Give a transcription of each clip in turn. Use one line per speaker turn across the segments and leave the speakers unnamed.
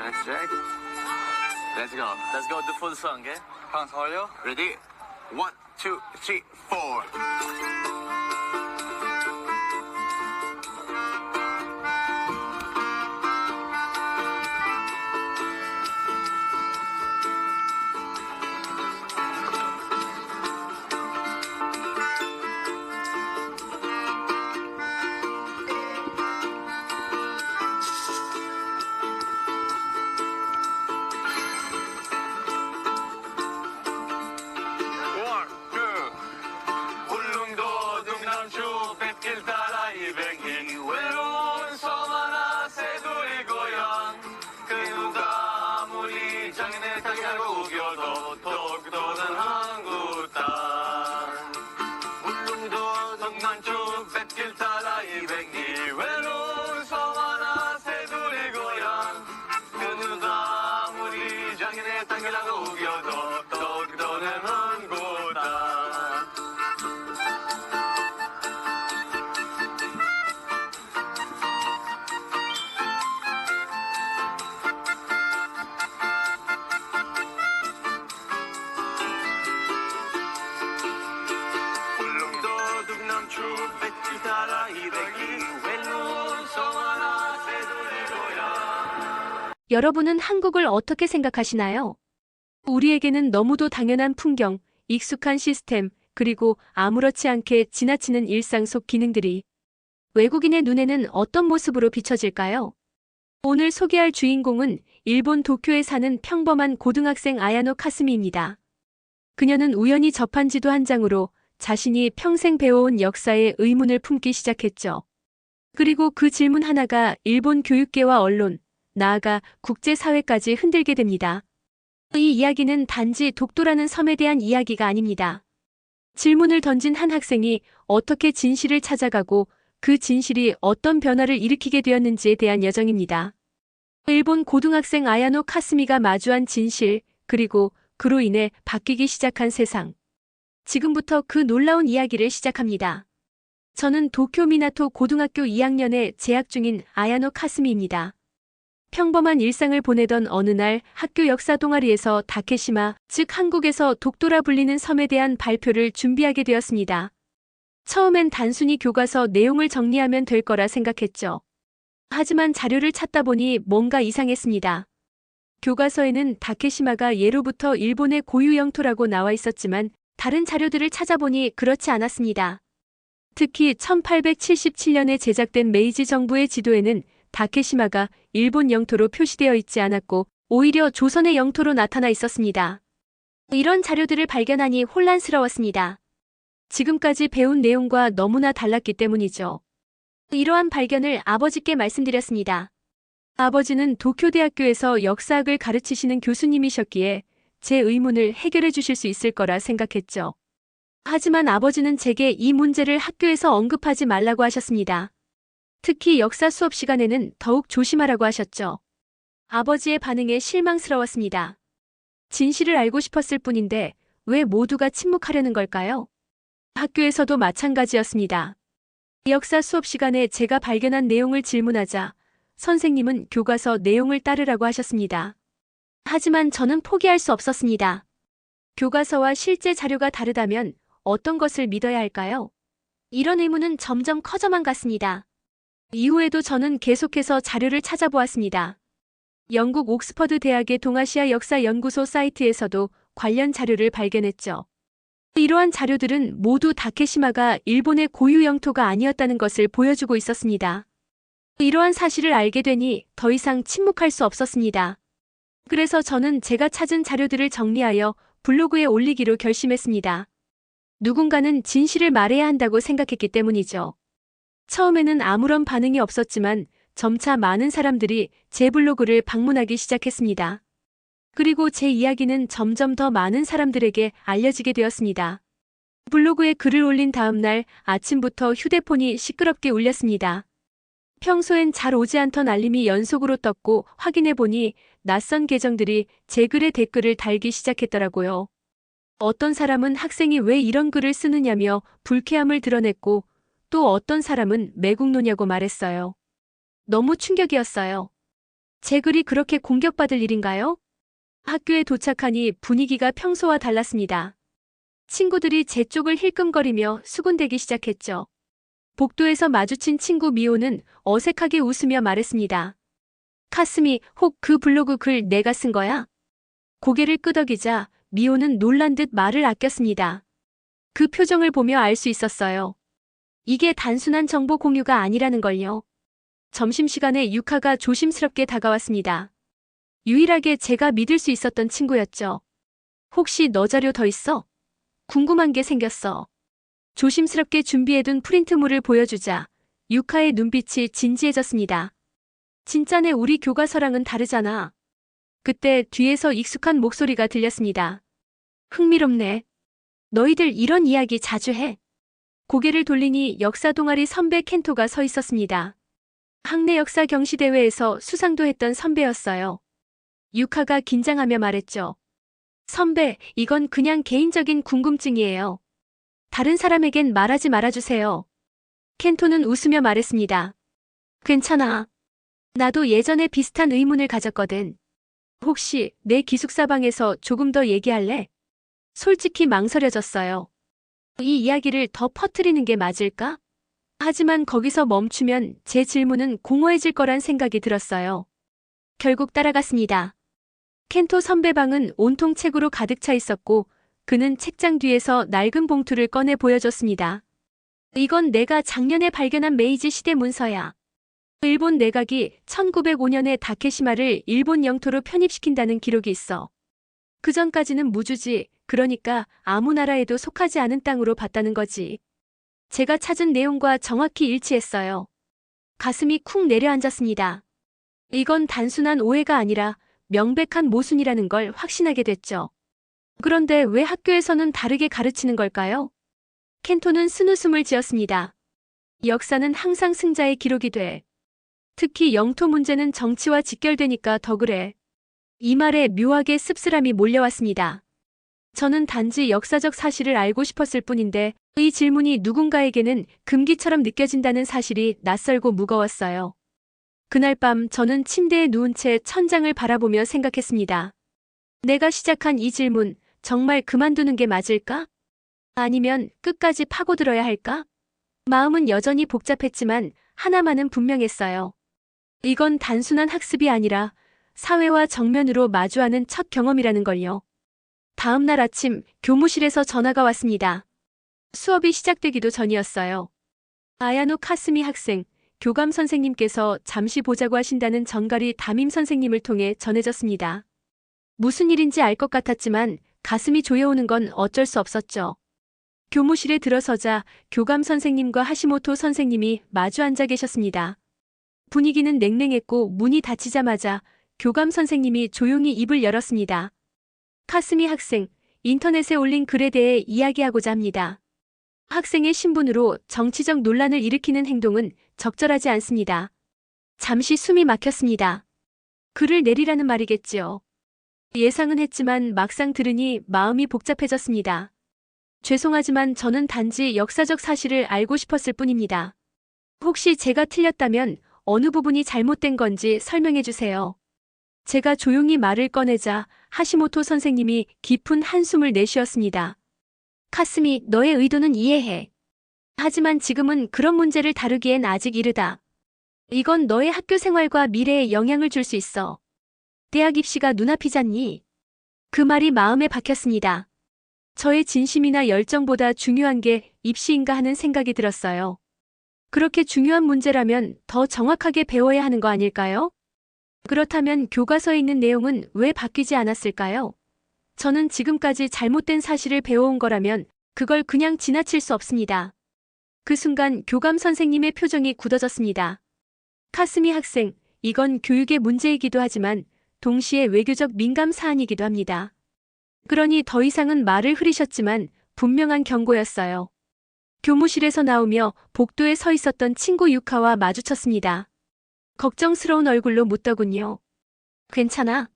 Let's check. Let's go. Let's go the full song, okay?
형 서울요?
Ready? 1, 2, 3, 4.
여러분은 한국을 어떻게 생각하시나요? 우리에게는 너무도 당연한 풍경, 익숙한 시스템, 그리고 아무렇지 않게 지나치는 일상 속 기능들이 외국인의 눈에는 어떤 모습으로 비춰질까요? 오늘 소개할 주인공은 일본 도쿄에 사는 평범한 고등학생 아야노 카스미입니다. 그녀는 우연히 접한 지도 한 장으로 자신이 평생 배워온 역사에 의문을 품기 시작했죠. 그리고 그 질문 하나가 일본 교육계와 언론, 나아가 국제사회까지 흔들게 됩니다. 이 이야기는 단지 독도라는 섬에 대한 이야기가 아닙니다. 질문을 던진 한 학생이 어떻게 진실을 찾아가고 그 진실이 어떤 변화를 일으키게 되었는지에 대한 여정입니다. 일본 고등학생 아야노 카스미가 마주한 진실, 그리고 그로 인해 바뀌기 시작한 세상. 지금부터 그 놀라운 이야기를 시작합니다. 저는 도쿄 미나토 고등학교 2학년에 재학 중인 아야노 카스미입니다. 평범한 일상을 보내던 어느 날 학교 역사 동아리에서 다케시마, 즉 한국에서 독도라 불리는 섬에 대한 발표를 준비하게 되었습니다. 처음엔 단순히 교과서 내용을 정리하면 될 거라 생각했죠. 하지만 자료를 찾다 보니 뭔가 이상했습니다. 교과서에는 다케시마가 예로부터 일본의 고유 영토라고 나와 있었지만 다른 자료들을 찾아보니 그렇지 않았습니다. 특히 1877년에 제작된 메이지 정부의 지도에는 다케시마가 일본 영토로 표시되어 있지 않았고 오히려 조선의 영토로 나타나 있었습니다. 이런 자료들을 발견하니 혼란스러웠습니다. 지금까지 배운 내용과 너무나 달랐기 때문이죠. 이러한 발견을 아버지께 말씀드렸습니다. 아버지는 도쿄대학교에서 역사학을 가르치시는 교수님이셨기에 제 의문을 해결해 주실 수 있을 거라 생각했죠. 하지만 아버지는 제게 이 문제를 학교에서 언급하지 말라고 하셨습니다. 특히 역사 수업 시간에는 더욱 조심하라고 하셨죠. 아버지의 반응에 실망스러웠습니다. 진실을 알고 싶었을 뿐인데 왜 모두가 침묵하려는 걸까요? 학교에서도 마찬가지였습니다. 역사 수업 시간에 제가 발견한 내용을 질문하자 선생님은 교과서 내용을 따르라고 하셨습니다. 하지만 저는 포기할 수 없었습니다. 교과서와 실제 자료가 다르다면 어떤 것을 믿어야 할까요? 이런 의문은 점점 커져만 갔습니다. 이후에도 저는 계속해서 자료를 찾아보았습니다. 영국 옥스퍼드 대학의 동아시아 역사 연구소 사이트에서도 관련 자료를 발견했죠. 이러한 자료들은 모두 다케시마가 일본의 고유 영토가 아니었다는 것을 보여주고 있었습니다. 이러한 사실을 알게 되니 더 이상 침묵할 수 없었습니다. 그래서 저는 제가 찾은 자료들을 정리하여 블로그에 올리기로 결심했습니다. 누군가는 진실을 말해야 한다고 생각했기 때문이죠. 처음에는 아무런 반응이 없었지만 점차 많은 사람들이 제 블로그를 방문하기 시작했습니다. 그리고 제 이야기는 점점 더 많은 사람들에게 알려지게 되었습니다. 블로그에 글을 올린 다음 날 아침부터 휴대폰이 시끄럽게 울렸습니다. 평소엔 잘 오지 않던 알림이 연속으로 떴고 확인해보니 낯선 계정들이 제 글에 댓글을 달기 시작했더라고요. 어떤 사람은 학생이 왜 이런 글을 쓰느냐며 불쾌함을 드러냈고 또 어떤 사람은 매국노냐고 말했어요. 너무 충격이었어요. 제 글이 그렇게 공격받을 일인가요? 학교에 도착하니 분위기가 평소와 달랐습니다. 친구들이 제 쪽을 힐끔거리며 수군대기 시작했죠. 복도에서 마주친 친구 미호는 어색하게 웃으며 말했습니다. 카스미, 혹 그 블로그 글 내가 쓴 거야? 고개를 끄덕이자 미호는 놀란 듯 말을 아꼈습니다. 그 표정을 보며 알 수 있었어요. 이게 단순한 정보 공유가 아니라는 걸요. 점심시간에 유카가 조심스럽게 다가왔습니다. 유일하게 제가 믿을 수 있었던 친구였죠. 혹시 너 자료 더 있어? 궁금한 게 생겼어. 조심스럽게 준비해둔 프린트물을 보여주자 유카의 눈빛이 진지해졌습니다. 진짜네, 우리 교과서랑은 다르잖아. 그때 뒤에서 익숙한 목소리가 들렸습니다. 흥미롭네. 너희들 이런 이야기 자주 해. 고개를 돌리니 역사 동아리 선배 켄토가 서 있었습니다. 학내 역사 경시대회에서 수상도 했던 선배였어요. 유카가 긴장하며 말했죠. 선배, 이건 그냥 개인적인 궁금증이에요. 다른 사람에겐 말하지 말아주세요. 켄토는 웃으며 말했습니다. 괜찮아. 나도 예전에 비슷한 의문을 가졌거든. 혹시 내 기숙사방에서 조금 더 얘기할래? 솔직히 망설여졌어요. 이 이야기를 더 퍼뜨리는 게 맞을까? 하지만 거기서 멈추면 제 질문은 공허해질 거란 생각이 들었어요. 결국 따라갔습니다. 켄토 선배방은 온통 책으로 가득 차 있었고 그는 책장 뒤에서 낡은 봉투를 꺼내 보여줬습니다. 이건 내가 작년에 발견한 메이지 시대 문서야. 일본 내각이 1905년에 다케시마를 일본 영토로 편입시킨다는 기록이 있어. 그 전까지는 무주지, 그러니까 아무 나라에도 속하지 않은 땅으로 봤다는 거지. 제가 찾은 내용과 정확히 일치했어요. 가슴이 쿵 내려앉았습니다. 이건 단순한 오해가 아니라 명백한 모순이라는 걸 확신하게 됐죠. 그런데 왜 학교에서는 다르게 가르치는 걸까요? 켄토는 쓴웃음을 지었습니다. 역사는 항상 승자의 기록이 돼. 특히 영토 문제는 정치와 직결되니까 더 그래. 이 말에 묘하게 씁쓸함이 몰려왔습니다. 저는 단지 역사적 사실을 알고 싶었을 뿐인데 이 질문이 누군가에게는 금기처럼 느껴진다는 사실이 낯설고 무거웠어요. 그날 밤 저는 침대에 누운 채 천장을 바라보며 생각했습니다. 내가 시작한 이 질문, 정말 그만두는 게 맞을까? 아니면 끝까지 파고들어야 할까? 마음은 여전히 복잡했지만 하나만은 분명했어요. 이건 단순한 학습이 아니라 사회와 정면으로 마주하는 첫 경험이라는 걸요. 다음 날 아침 교무실에서 전화가 왔습니다. 수업이 시작되기도 전이었어요. 아야노 카스미 학생, 교감 선생님께서 잠시 보자고 하신다는 전갈이 담임 선생님을 통해 전해졌습니다. 무슨 일인지 알 것 같았지만 가슴이 조여오는 건 어쩔 수 없었죠. 교무실에 들어서자 교감 선생님과 하시모토 선생님이 마주 앉아 계셨습니다. 분위기는 냉랭했고 문이 닫히자마자 교감 선생님이 조용히 입을 열었습니다. 카스미 학생, 인터넷에 올린 글에 대해 이야기하고자 합니다. 학생의 신분으로 정치적 논란을 일으키는 행동은 적절하지 않습니다. 잠시 숨이 막혔습니다. 글을 내리라는 말이겠지요. 예상은 했지만 막상 들으니 마음이 복잡해졌습니다. 죄송하지만 저는 단지 역사적 사실을 알고 싶었을 뿐입니다. 혹시 제가 틀렸다면 어느 부분이 잘못된 건지 설명해 주세요. 제가 조용히 말을 꺼내자 하시모토 선생님이 깊은 한숨을 내쉬었습니다. 카스미, 너의 의도는 이해해. 하지만 지금은 그런 문제를 다루기엔 아직 이르다. 이건 너의 학교 생활과 미래에 영향을 줄 수 있어. 대학 입시가 눈앞이잖니. 그 말이 마음에 박혔습니다. 저의 진심이나 열정보다 중요한 게 입시인가 하는 생각이 들었어요. 그렇게 중요한 문제라면 더 정확하게 배워야 하는 거 아닐까요? 그렇다면 교과서에 있는 내용은 왜 바뀌지 않았을까요? 저는 지금까지 잘못된 사실을 배워온 거라면 그걸 그냥 지나칠 수 없습니다. 그 순간 교감 선생님의 표정이 굳어졌습니다. 카스미 학생, 이건 교육의 문제이기도 하지만 동시에 외교적 민감 사안이기도 합니다. 그러니 더 이상은 말을 흐리셨지만 분명한 경고였어요. 교무실에서 나오며 복도에 서 있었던 친구 유카와 마주쳤습니다. 걱정스러운 얼굴로 묻더군요. 괜찮아?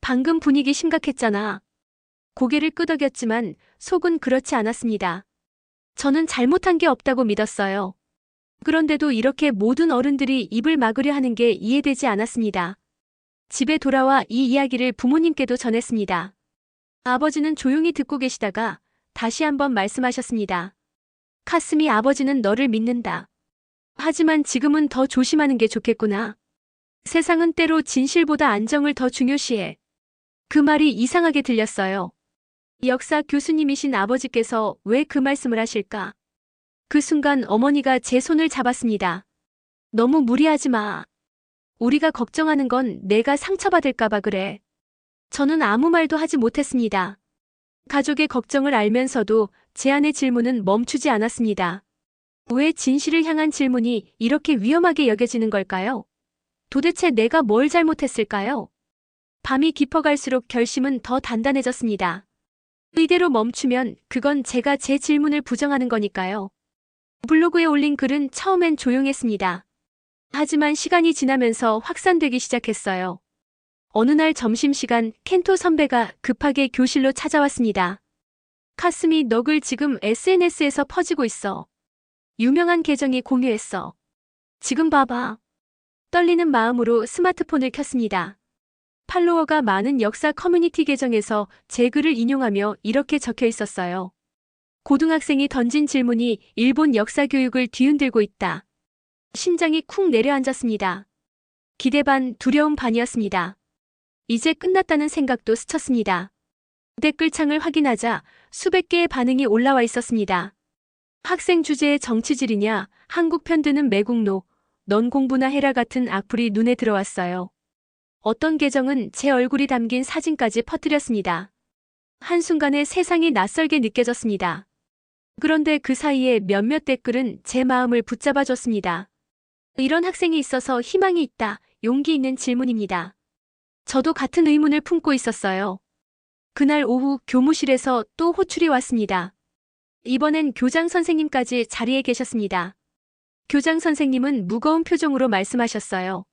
방금 분위기 심각했잖아. 고개를 끄덕였지만 속은 그렇지 않았습니다. 저는 잘못한 게 없다고 믿었어요. 그런데도 이렇게 모든 어른들이 입을 막으려 하는 게 이해되지 않았습니다. 집에 돌아와 이 이야기를 부모님께도 전했습니다. 아버지는 조용히 듣고 계시다가 다시 한번 말씀하셨습니다. 카스미, 아버지는 너를 믿는다. 하지만 지금은 더 조심하는 게 좋겠구나. 세상은 때로 진실보다 안정을 더 중요시해. 그 말이 이상하게 들렸어요. 역사 교수님이신 아버지께서 왜 그 말씀을 하실까? 그 순간 어머니가 제 손을 잡았습니다. 너무 무리하지 마. 우리가 걱정하는 건 내가 상처받을까봐 그래. 저는 아무 말도 하지 못했습니다. 가족의 걱정을 알면서도 제 안의 질문은 멈추지 않았습니다. 왜 진실을 향한 질문이 이렇게 위험하게 여겨지는 걸까요? 도대체 내가 뭘 잘못했을까요? 밤이 깊어갈수록 결심은 더 단단해졌습니다. 이대로 멈추면 그건 제가 제 질문을 부정하는 거니까요. 블로그에 올린 글은 처음엔 조용했습니다. 하지만 시간이 지나면서 확산되기 시작했어요. 어느 날 점심시간 켄토 선배가 급하게 교실로 찾아왔습니다. 카스미, 너 글 지금 SNS에서 퍼지고 있어. 유명한 계정이 공유했어. 지금 봐봐. 떨리는 마음으로 스마트폰을 켰습니다. 팔로워가 많은 역사 커뮤니티 계정에서 제 글을 인용하며 이렇게 적혀 있었어요. 고등학생이 던진 질문이 일본 역사 교육을 뒤흔들고 있다. 심장이 쿵 내려앉았습니다. 기대 반 두려움 반이었습니다. 이제 끝났다는 생각도 스쳤습니다. 댓글창을 확인하자 수백 개의 반응이 올라와 있었습니다. 학생 주제에 정치질이냐, 한국 편드는 매국노, 넌 공부나 해라 같은 악플이 눈에 들어왔어요. 어떤 계정은 제 얼굴이 담긴 사진까지 퍼뜨렸습니다. 한순간에 세상이 낯설게 느껴졌습니다. 그런데 그 사이에 몇몇 댓글은 제 마음을 붙잡아줬습니다. 이런 학생이 있어서 희망이 있다, 용기 있는 질문입니다. 저도 같은 의문을 품고 있었어요. 그날 오후 교무실에서 또 호출이 왔습니다. 이번엔 교장 선생님까지 자리에 계셨습니다. 교장 선생님은 무거운 표정으로 말씀하셨어요.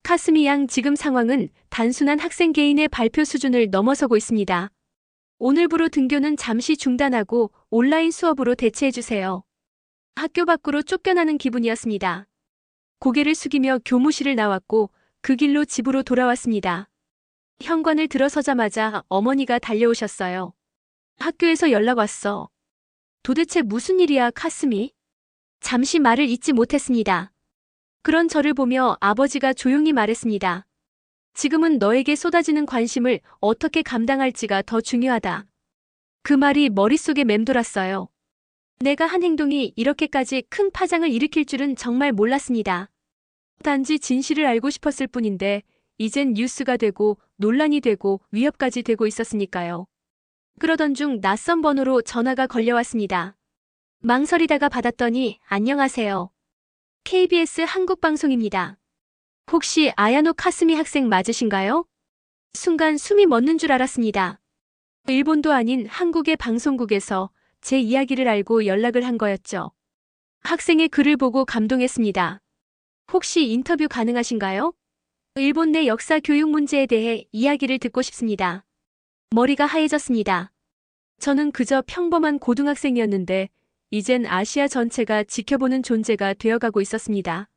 카스미 양, 지금 상황은 단순한 학생 개인의 발표 수준을 넘어서고 있습니다. 오늘부로 등교는 잠시 중단하고 온라인 수업으로 대체해주세요. 학교 밖으로 쫓겨나는 기분이었습니다. 고개를 숙이며 교무실을 나왔고 그 길로 집으로 돌아왔습니다. 현관을 들어서자마자 어머니가 달려오셨어요. 학교에서 연락 왔어. 도대체 무슨 일이야, 카스미? 잠시 말을 잇지 못했습니다. 그런 저를 보며 아버지가 조용히 말했습니다. 지금은 너에게 쏟아지는 관심을 어떻게 감당할지가 더 중요하다. 그 말이 머릿속에 맴돌았어요. 내가 한 행동이 이렇게까지 큰 파장을 일으킬 줄은 정말 몰랐습니다. 단지 진실을 알고 싶었을 뿐인데 이젠 뉴스가 되고 논란이 되고 위협까지 되고 있었으니까요. 그러던 중 낯선 번호로 전화가 걸려왔습니다. 망설이다가 받았더니 안녕하세요. KBS 한국방송입니다. 혹시 아야노 카스미 학생 맞으신가요? 순간 숨이 멎는 줄 알았습니다. 일본도 아닌 한국의 방송국에서 제 이야기를 알고 연락을 한 거였죠. 학생의 글을 보고 감동했습니다. 혹시 인터뷰 가능하신가요? 일본 내 역사 교육 문제에 대해 이야기를 듣고 싶습니다. 머리가 하얘졌습니다. 저는 그저 평범한 고등학생이었는데 이젠 아시아 전체가 지켜보는 존재가 되어가고 있었습니다.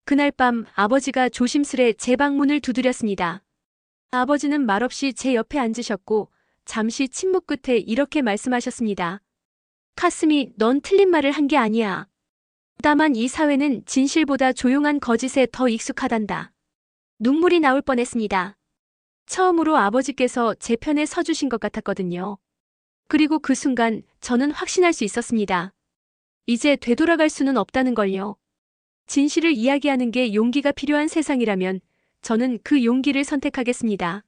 그날 밤 아버지가 조심스레 제 방문을 두드렸습니다. 아버지는 말없이 제 옆에 앉으셨고 잠시 침묵 끝에 이렇게 말씀하셨습니다. 카스미, 넌 틀린 말을 한 게 아니야. 다만 이 사회는 진실보다 조용한 거짓에 더 익숙하단다. 눈물이 나올 뻔했습니다. 처음으로 아버지께서 제 편에 서주신 것 같았거든요. 그리고 그 순간 저는 확신할 수 있었습니다. 이제 되돌아갈 수는 없다는 걸요. 진실을 이야기하는 게 용기가 필요한 세상이라면 저는 그 용기를 선택하겠습니다.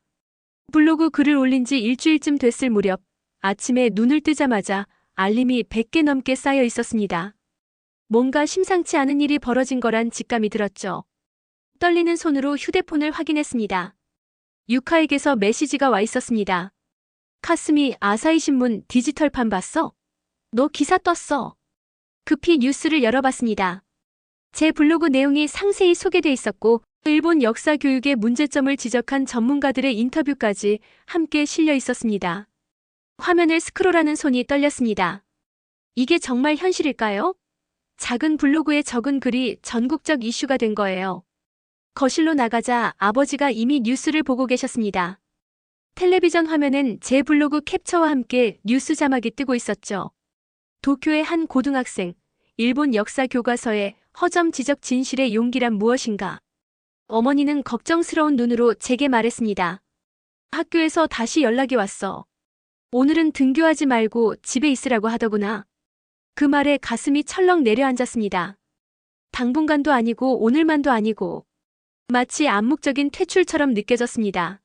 블로그 글을 올린 지 일주일쯤 됐을 무렵 아침에 눈을 뜨자마자 알림이 100개 넘게 쌓여 있었습니다. 뭔가 심상치 않은 일이 벌어진 거란 직감이 들었죠. 떨리는 손으로 휴대폰을 확인했습니다. 유카에게서 메시지가 와 있었습니다. 카스미, 아사히 신문 디지털판 봤어? 너 기사 떴어. 급히 뉴스를 열어봤습니다. 제 블로그 내용이 상세히 소개돼 있었고 일본 역사 교육의 문제점을 지적한 전문가들의 인터뷰까지 함께 실려 있었습니다. 화면을 스크롤하는 손이 떨렸습니다. 이게 정말 현실일까요? 작은 블로그에 적은 글이 전국적 이슈가 된 거예요. 거실로 나가자 아버지가 이미 뉴스를 보고 계셨습니다. 텔레비전 화면엔 제 블로그 캡처와 함께 뉴스 자막이 뜨고 있었죠. 도쿄의 한 고등학생, 일본 역사 교과서에 허점 지적 진실의 용기란 무엇인가? 어머니는 걱정스러운 눈으로 제게 말했습니다. 학교에서 다시 연락이 왔어. 오늘은 등교하지 말고 집에 있으라고 하더구나. 그 말에 가슴이 철렁 내려앉았습니다. 당분간도 아니고 오늘만도 아니고 마치 암묵적인 퇴출처럼 느껴졌습니다.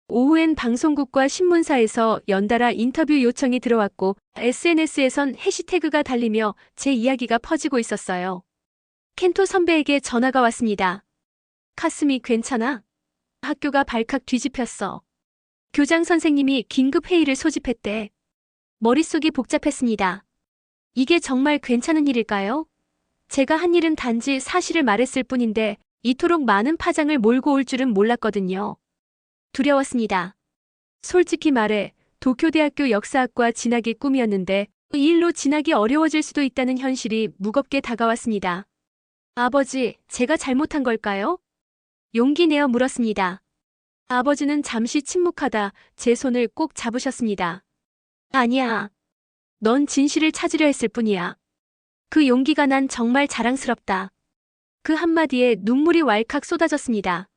오후엔 방송국과 신문사에서 연달아 인터뷰 요청이 들어왔고 SNS에선 해시태그가 달리며 제 이야기가 퍼지고 있었어요. 켄토 선배에게 전화가 왔습니다. 카스미 괜찮아? 학교가 발칵 뒤집혔어. 교장 선생님이 긴급 회의를 소집했대. 머릿속이 복잡했습니다. 이게 정말 괜찮은 일일까요? 제가 한 일은 단지 사실을 말했을 뿐인데 이토록 많은 파장을 몰고 올 줄은 몰랐거든요. 두려웠습니다. 솔직히 말해 도쿄대학교 역사학과 진학이 꿈이었는데 이 일로 진학이 어려워질 수도 있다는 현실이 무겁게 다가왔습니다. 아버지, 제가 잘못한 걸까요? 용기 내어 물었습니다. 아버지는 잠시 침묵하다 제 손을 꼭 잡으셨습니다. 아니야. 넌 진실을 찾으려 했을 뿐이야. 그 용기가 난 정말 자랑스럽다. 그 한마디에 눈물이 왈칵 쏟아졌습니다.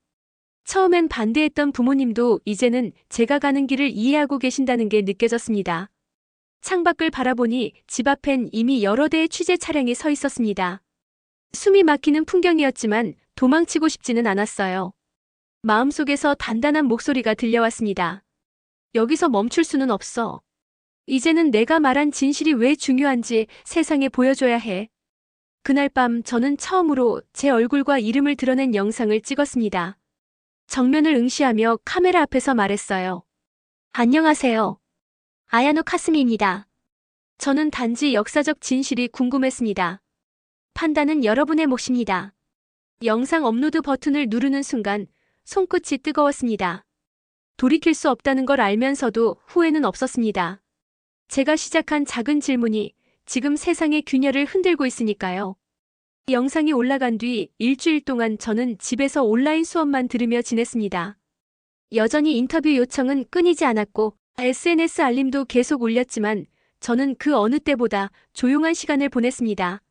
처음엔 반대했던 부모님도 이제는 제가 가는 길을 이해하고 계신다는 게 느껴졌습니다. 창밖을 바라보니 집 앞엔 이미 여러 대의 취재 차량이 서 있었습니다. 숨이 막히는 풍경이었지만 도망치고 싶지는 않았어요. 마음속에서 단단한 목소리가 들려왔습니다. 여기서 멈출 수는 없어. 이제는 내가 말한 진실이 왜 중요한지 세상에 보여줘야 해. 그날 밤 저는 처음으로 제 얼굴과 이름을 드러낸 영상을 찍었습니다. 정면을 응시하며 카메라 앞에서 말했어요. 안녕하세요. 아야노 카스미입니다. 저는 단지 역사적 진실이 궁금했습니다. 판단은 여러분의 몫입니다. 영상 업로드 버튼을 누르는 순간 손끝이 뜨거웠습니다. 돌이킬 수 없다는 걸 알면서도 후회는 없었습니다. 제가 시작한 작은 질문이 지금 세상의 균열을 흔들고 있으니까요. 영상이 올라간 뒤 일주일 동안 저는 집에서 온라인 수업만 들으며 지냈습니다. 여전히 인터뷰 요청은 끊이지 않았고 SNS 알림도 계속 울렸지만 저는 그 어느 때보다 조용한 시간을 보냈습니다.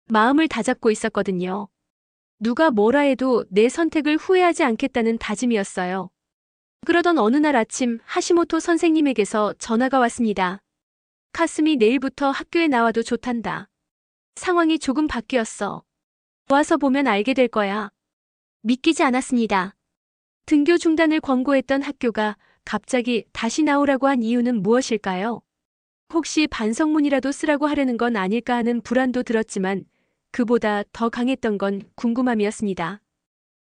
마음을 다잡고 있었거든요. 누가 뭐라 해도 내 선택을 후회하지 않겠다는 다짐이었어요. 그러던 어느 날 아침 하시모토 선생님에게서 전화가 왔습니다. 카스미 내일부터 학교에 나와도 좋단다. 상황이 조금 바뀌었어. 와서 보면 알게 될 거야. 믿기지 않았습니다. 등교 중단을 권고했던 학교가 갑자기 다시 나오라고 한 이유는 무엇일까요? 혹시 반성문이라도 쓰라고 하려는 건 아닐까 하는 불안도 들었지만 그보다 더 강했던 건 궁금함이었습니다.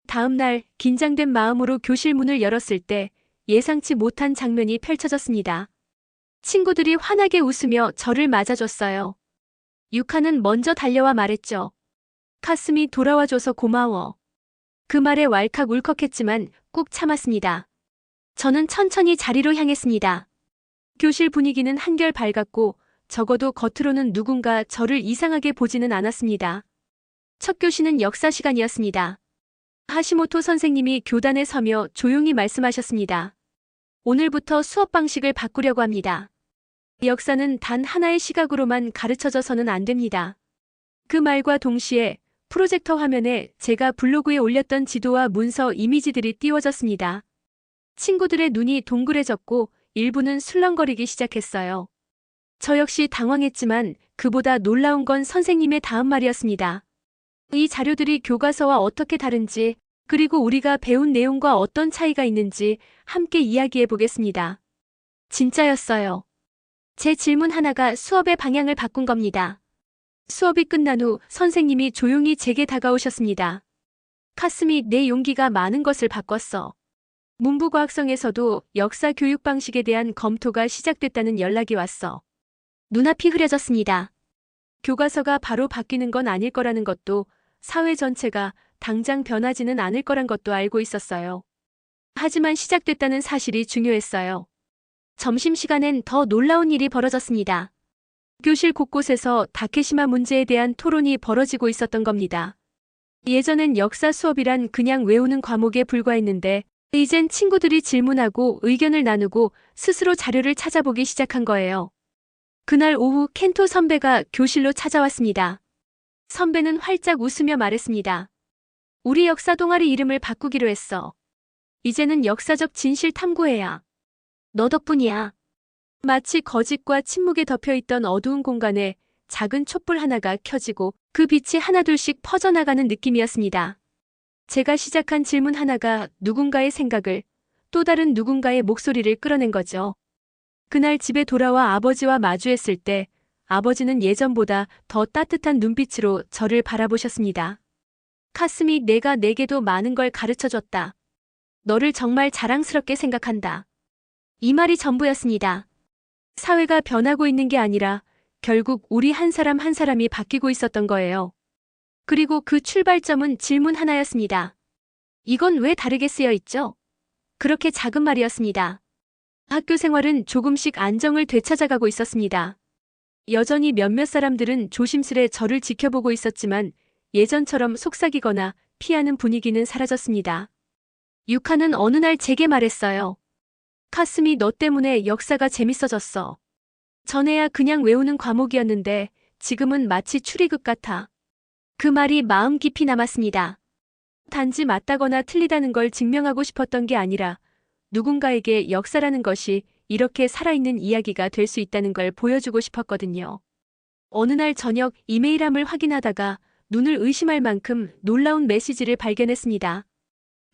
다음 날 긴장된 마음으로 교실 문을 열었을 때 예상치 못한 장면이 펼쳐졌습니다. 친구들이 환하게 웃으며 저를 맞아줬어요. 유카는 먼저 달려와 말했죠. 카스미 돌아와줘서 고마워. 그 말에 왈칵 울컥했지만 꾹 참았습니다. 저는 천천히 자리로 향했습니다. 교실 분위기는 한결 밝았고 적어도 겉으로는 누군가 저를 이상하게 보지는 않았습니다. 첫 교시는 역사 시간이었습니다. 하시모토 선생님이 교단에 서며 조용히 말씀하셨습니다. 오늘부터 수업 방식을 바꾸려고 합니다. 역사는 단 하나의 시각으로만 가르쳐져서는 안 됩니다. 그 말과 동시에 프로젝터 화면에 제가 블로그에 올렸던 지도와 문서 이미지들이 띄워졌습니다. 친구들의 눈이 동그래졌고 일부는 술렁거리기 시작했어요. 저 역시 당황했지만 그보다 놀라운 건 선생님의 다음 말이었습니다. 이 자료들이 교과서와 어떻게 다른지 그리고 우리가 배운 내용과 어떤 차이가 있는지 함께 이야기해 보겠습니다. 진짜였어요. 제 질문 하나가 수업의 방향을 바꾼 겁니다. 수업이 끝난 후 선생님이 조용히 제게 다가오셨습니다. 카스미, 내 용기가 많은 것을 바꿨어. 문부과학성에서도 역사 교육 방식에 대한 검토가 시작됐다는 연락이 왔어. 눈앞이 흐려졌습니다. 교과서가 바로 바뀌는 건 아닐 거라는 것도 사회 전체가 당장 변하지는 않을 거란 것도 알고 있었어요. 하지만 시작됐다는 사실이 중요했어요. 점심시간엔 더 놀라운 일이 벌어졌습니다. 교실 곳곳에서 다케시마 문제에 대한 토론이 벌어지고 있었던 겁니다. 예전엔 역사 수업이란 그냥 외우는 과목에 불과했는데 이젠 친구들이 질문하고 의견을 나누고 스스로 자료를 찾아보기 시작한 거예요. 그날 오후 켄토 선배가 교실로 찾아왔습니다. 선배는 활짝 웃으며 말했습니다. 우리 역사 동아리 이름을 바꾸기로 했어. 이제는 역사적 진실 탐구회야. 너 덕분이야. 마치 거짓과 침묵에 덮여있던 어두운 공간에 작은 촛불 하나가 켜지고 그 빛이 하나둘씩 퍼져나가는 느낌이었습니다. 제가 시작한 질문 하나가 누군가의 생각을, 또 다른 누군가의 목소리를 끌어낸 거죠. 그날 집에 돌아와 아버지와 마주했을 때 아버지는 예전보다 더 따뜻한 눈빛으로 저를 바라보셨습니다. 카스미, 내가 내게도 많은 걸 가르쳐줬다. 너를 정말 자랑스럽게 생각한다. 이 말이 전부였습니다. 사회가 변하고 있는 게 아니라 결국 우리 한 사람 한 사람이 바뀌고 있었던 거예요. 그리고 그 출발점은 질문 하나였습니다. 이건 왜 다르게 쓰여 있죠? 그렇게 작은 말이었습니다. 학교 생활은 조금씩 안정을 되찾아가고 있었습니다. 여전히 몇몇 사람들은 조심스레 저를 지켜보고 있었지만 예전처럼 속삭이거나 피하는 분위기는 사라졌습니다. 유카는 어느 날 제게 말했어요. 카스미, 너 때문에 역사가 재밌어졌어. 전에야 그냥 외우는 과목이었는데 지금은 마치 추리극 같아. 그 말이 마음 깊이 남았습니다. 단지 맞다거나 틀리다는 걸 증명하고 싶었던 게 아니라 누군가에게 역사라는 것이 이렇게 살아있는 이야기가 될 수 있다는 걸 보여주고 싶었거든요. 어느 날 저녁 이메일함을 확인하다가 눈을 의심할 만큼 놀라운 메시지를 발견했습니다.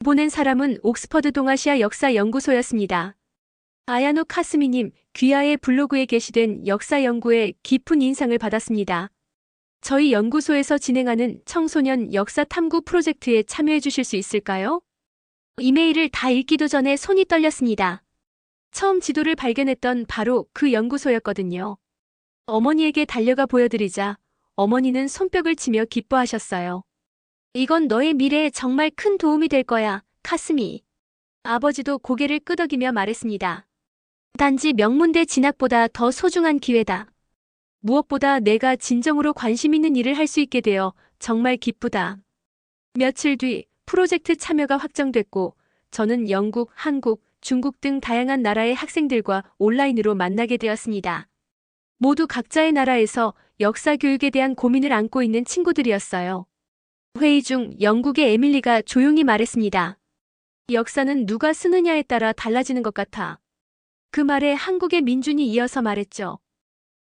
보낸 사람은 옥스퍼드 동아시아 역사연구소였습니다. 아야노 카스미님, 귀하의 블로그에 게시된 역사 연구에 깊은 인상을 받았습니다. 저희 연구소에서 진행하는 청소년 역사 탐구 프로젝트에 참여해 주실 수 있을까요? 이메일을 다 읽기도 전에 손이 떨렸습니다. 처음 지도를 발견했던 바로 그 연구소였거든요. 어머니에게 달려가 보여드리자 어머니는 손뼉을 치며 기뻐하셨어요. 이건 너의 미래에 정말 큰 도움이 될 거야, 카스미. 아버지도 고개를 끄덕이며 말했습니다. 단지 명문대 진학보다 더 소중한 기회다. 무엇보다 내가 진정으로 관심 있는 일을 할 수 있게 되어 정말 기쁘다. 며칠 뒤 프로젝트 참여가 확정됐고 저는 영국, 한국, 중국 등 다양한 나라의 학생들과 온라인으로 만나게 되었습니다. 모두 각자의 나라에서 역사 교육에 대한 고민을 안고 있는 친구들이었어요. 회의 중 영국의 에밀리가 조용히 말했습니다. 역사는 누가 쓰느냐에 따라 달라지는 것 같아. 그 말에 한국의 민준이 이어서 말했죠.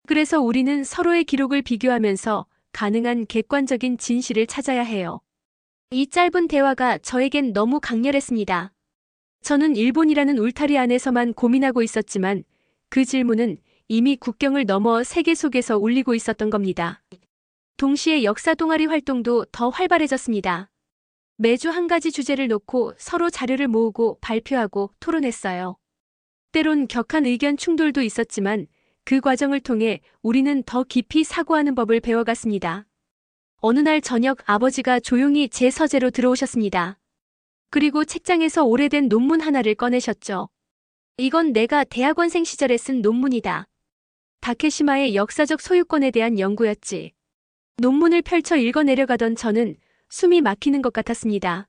그래서 우리는 서로의 기록을 비교하면서 가능한 객관적인 진실을 찾아야 해요. 이 짧은 대화가 저에겐 너무 강렬했습니다. 저는 일본이라는 울타리 안에서만 고민하고 있었지만 그 질문은 이미 국경을 넘어 세계 속에서 울리고 있었던 겁니다. 동시에 역사 동아리 활동도 더 활발해졌습니다. 매주 한 가지 주제를 놓고 서로 자료를 모으고 발표하고 토론했어요. 때론 격한 의견 충돌도 있었지만 그 과정을 통해 우리는 더 깊이 사고하는 법을 배워갔습니다. 어느 날 저녁 아버지가 조용히 제 서재로 들어오셨습니다. 그리고 책장에서 오래된 논문 하나를 꺼내셨죠. 이건 내가 대학원생 시절에 쓴 논문이다. 다케시마의 역사적 소유권에 대한 연구였지. 논문을 펼쳐 읽어내려가던 저는 숨이 막히는 것 같았습니다.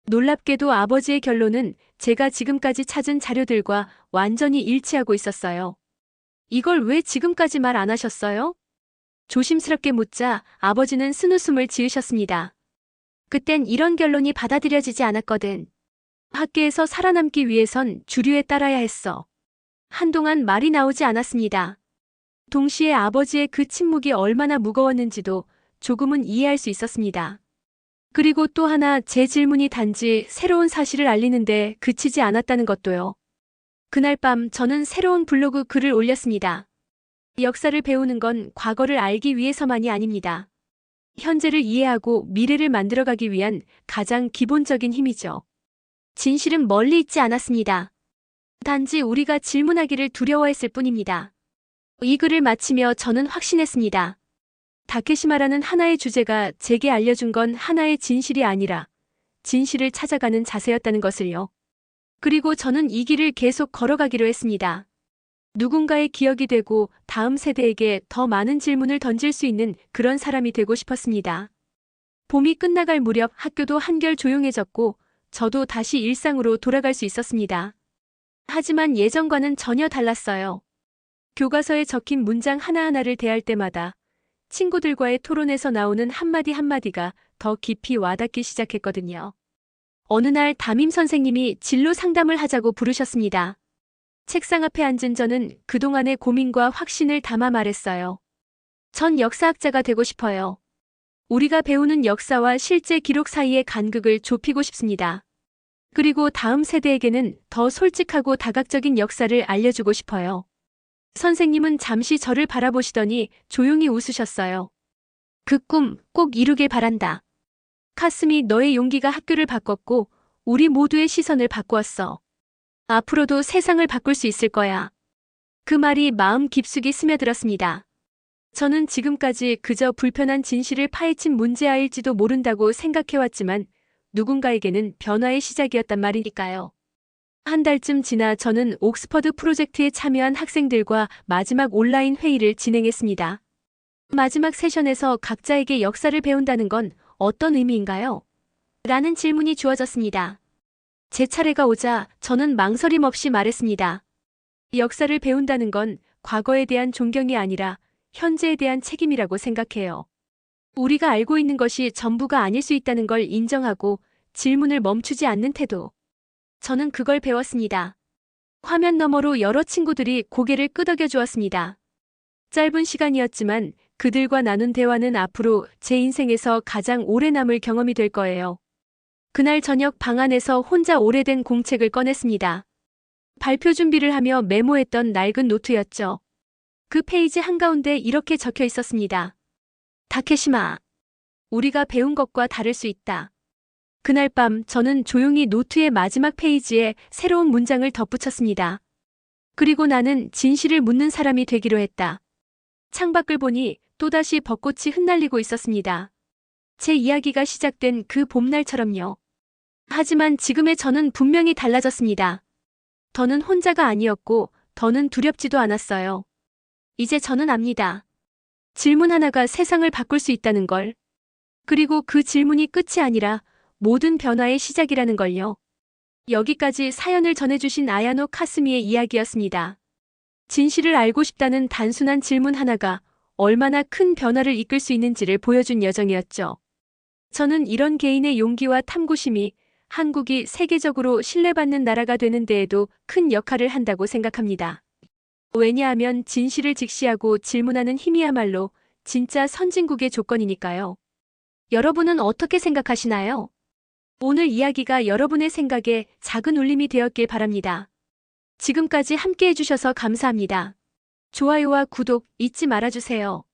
놀랍게도 아버지의 결론은 제가 지금까지 찾은 자료들과 완전히 일치하고 있었어요. 이걸 왜 지금까지 말 안 하셨어요? 조심스럽게 묻자 아버지는 쓴웃음을 지으셨습니다. 그땐 이런 결론이 받아들여지지 않았거든. 학계에서 살아남기 위해선 주류에 따라야 했어. 한동안 말이 나오지 않았습니다. 동시에 아버지의 그 침묵이 얼마나 무거웠는지도 조금은 이해할 수 있었습니다. 그리고 또 하나 제 질문이 단지 새로운 사실을 알리는데 그치지 않았다는 것도요. 그날 밤 저는 새로운 블로그 글을 올렸습니다. 역사를 배우는 건 과거를 알기 위해서만이 아닙니다. 현재를 이해하고 미래를 만들어가기 위한 가장 기본적인 힘이죠. 진실은 멀리 있지 않았습니다. 단지 우리가 질문하기를 두려워했을 뿐입니다. 이 글을 마치며 저는 확신했습니다. 다케시마라는 하나의 주제가 제게 알려준 건 하나의 진실이 아니라 진실을 찾아가는 자세였다는 것을요. 그리고 저는 이 길을 계속 걸어가기로 했습니다. 누군가의 기억이 되고 다음 세대에게 더 많은 질문을 던질 수 있는 그런 사람이 되고 싶었습니다. 봄이 끝나갈 무렵 학교도 한결 조용해졌고 저도 다시 일상으로 돌아갈 수 있었습니다. 하지만 예전과는 전혀 달랐어요. 교과서에 적힌 문장 하나하나를 대할 때마다 친구들과의 토론에서 나오는 한마디 한마디가 더 깊이 와닿기 시작했거든요. 어느 날 담임 선생님이 진로 상담을 하자고 부르셨습니다. 책상 앞에 앉은 저는 그동안의 고민과 확신을 담아 말했어요. 전 역사학자가 되고 싶어요. 우리가 배우는 역사와 실제 기록 사이의 간극을 좁히고 싶습니다. 그리고 다음 세대에게는 더 솔직하고 다각적인 역사를 알려주고 싶어요. 선생님은 잠시 저를 바라보시더니 조용히 웃으셨어요. 그 꿈 꼭 이루길 바란다. 카스미, 너의 용기가 학교를 바꿨고 우리 모두의 시선을 바꾸었어. 앞으로도 세상을 바꿀 수 있을 거야. 그 말이 마음 깊숙이 스며들었습니다. 저는 지금까지 그저 불편한 진실을 파헤친 문제아일지도 모른다고 생각해왔지만 누군가에게는 변화의 시작이었단 말이니까요. 한 달쯤 지나 저는 옥스퍼드 프로젝트에 참여한 학생들과 마지막 온라인 회의를 진행했습니다. 마지막 세션에서 각자에게 역사를 배운다는 건 어떤 의미인가요? 라는 질문이 주어졌습니다. 제 차례가 오자 저는 망설임 없이 말했습니다. 역사를 배운다는 건 과거에 대한 존경이 아니라 현재에 대한 책임이라고 생각해요. 우리가 알고 있는 것이 전부가 아닐 수 있다는 걸 인정하고 질문을 멈추지 않는 태도. 저는 그걸 배웠습니다. 화면 너머로 여러 친구들이 고개를 끄덕여 주었습니다. 짧은 시간이었지만 그들과 나눈 대화는 앞으로 제 인생에서 가장 오래 남을 경험이 될 거예요. 그날 저녁 방 안에서 혼자 오래된 공책을 꺼냈습니다. 발표 준비를 하며 메모했던 낡은 노트였죠. 그 페이지 한가운데 이렇게 적혀 있었습니다. 다케시마, 우리가 배운 것과 다를 수 있다. 그날 밤 저는 조용히 노트의 마지막 페이지에 새로운 문장을 덧붙였습니다. 그리고 나는 진실을 묻는 사람이 되기로 했다. 창밖을 보니 또다시 벚꽃이 흩날리고 있었습니다. 제 이야기가 시작된 그 봄날처럼요. 하지만 지금의 저는 분명히 달라졌습니다. 더는 혼자가 아니었고 더는 두렵지도 않았어요. 이제 저는 압니다. 질문 하나가 세상을 바꿀 수 있다는 걸. 그리고 그 질문이 끝이 아니라 모든 변화의 시작이라는 걸요. 여기까지 사연을 전해주신 아야노 카스미의 이야기였습니다. 진실을 알고 싶다는 단순한 질문 하나가 얼마나 큰 변화를 이끌 수 있는지를 보여준 여정이었죠. 저는 이런 개인의 용기와 탐구심이 한국이 세계적으로 신뢰받는 나라가 되는 데에도 큰 역할을 한다고 생각합니다. 왜냐하면 진실을 직시하고 질문하는 힘이야말로 진짜 선진국의 조건이니까요. 여러분은 어떻게 생각하시나요? 오늘 이야기가 여러분의 생각에 작은 울림이 되었길 바랍니다. 지금까지 함께 해주셔서 감사합니다. 좋아요와 구독 잊지 말아주세요.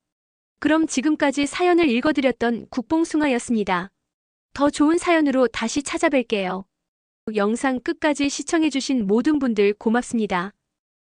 그럼 지금까지 사연을 읽어드렸던 국뽕숭아였습니다. 더 좋은 사연으로 다시 찾아뵐게요. 영상 끝까지 시청해주신 모든 분들 고맙습니다.